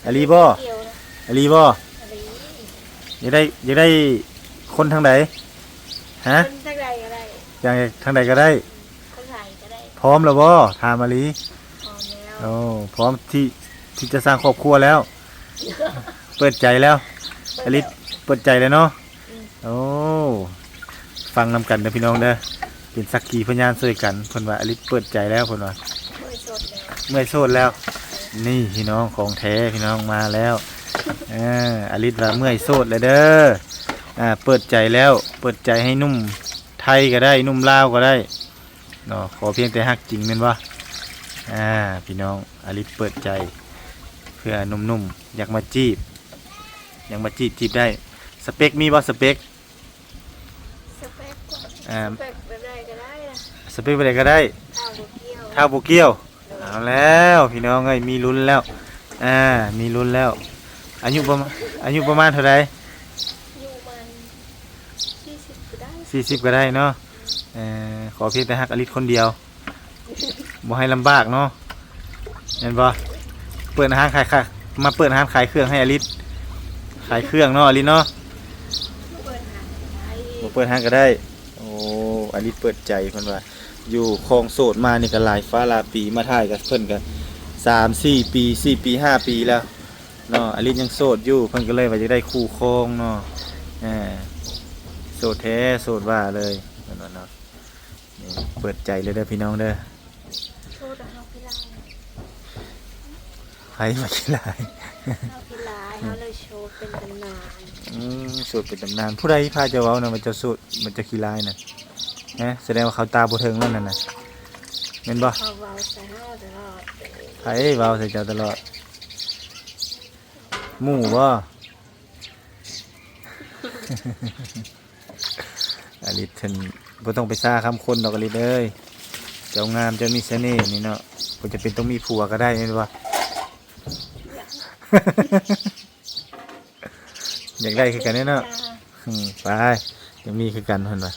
อลีบ่เกี่ยวนะ อลีบ่ อะไร อยากได้คนทางใดฮะ คนทางใดก็ได้ อย่างทางใดก็ได้ คนไทยก็ได้ พร้อมแล้วบ่ถามอลี พร้อมแล้ว โอ้พร้อมที่จะสร้างครอบครัวแล้ว เปิดใจแล้วอลิเปิดใจเลยเนาะโอ้ฟังนำกันเด้อพี่น้องเด้อเป็นสักขีพยานช่วยกันเพิ่นว่าอลิเปิดใจแล้วเพิ่นว่า ไม่สดแล้ว เมื่อยโซดแล้ว นี่พี่น้องของแท้พี่น้องมาแล้วอลิว่าเมื่อยโซดเลยเด้อเปิดใจแล้วเปิดใจให้นุ่มไทยก็ได้นุ่มลาวก็ได้เนาะขอเพียงแต่ฮักจริงแม่นบ่พี่น้องอลิเปิดใจเพื่อนุ่มๆอยากมาจีบจีบได้สเปคมีบ่สเปคสเปกก่อน อ่า สเปกแบบใดก็ได้นะ สเปคไปไหนก็ได้ ข้าวบุกเกี่ยว ถ้าบุเกี่ยวเอาแล้วพี่น้องเอ้ยมีลุ้นแล้วมีลุ้นแล้วอายุประมาณเท่าไร อยู่มัน40ก็ได้ 40ก็ได้เนาะขอเพียงแต่ฮักอลิศคนเดียวบ่ให้ลำบากเนาะเห็นบ่เปิดร้านขายมาเปิดร้านขายเครื่องให้อลิศขายเครื่องเนาะอลิศเนาะ เปิดหาได้ บ่เปิดห้างก็ได้โอ้อลิศเปิดใจเพิ่นว่าอยู่คลองโสดมานี่ก็หลายฟ้าหลายปีมาถ่ายกับเพิ่นก็3-4 ปี4 ปี5 ปีแล้วเนาะอลิศยังโสดอยู่เพิ่นก็เลยว่าจะได้คู่ครองเนาะโสดแท้โสดว่าเลยเพิ่นว่าเนาะนี่เปิดใจเลยเด้อพี่น้องเด้อ โชว์แต่เฮาพิลาย ใครมาขี้ลาย เฮาพิลายเฮาเลยโชว์เป็นตำนาน โสดเป็นตำนานผู้ใดพาเจ้าเว้านะมันจะโสดมันจะขี้ลายน่ะนะแสดงว่าเขาตาบ่ถึงแล้วนั่นน่ะแม่นบ่ เขาเว้าใส่เฮาตลอด ไผเว้าใส่เจ้าตลอดหมู่บ่ อลิศเพิ่นบ่ต้องไปซ่าคำคนดอกอลิศเอ้ยเจ้างามเจ้ามีเสน่ห์นี่เนาะบ่จะเป็นต้องมีผัวก็ได้แม่นบ่ อยากได้คือกันเนาะไปจะมีคือกันเพิ่นว่า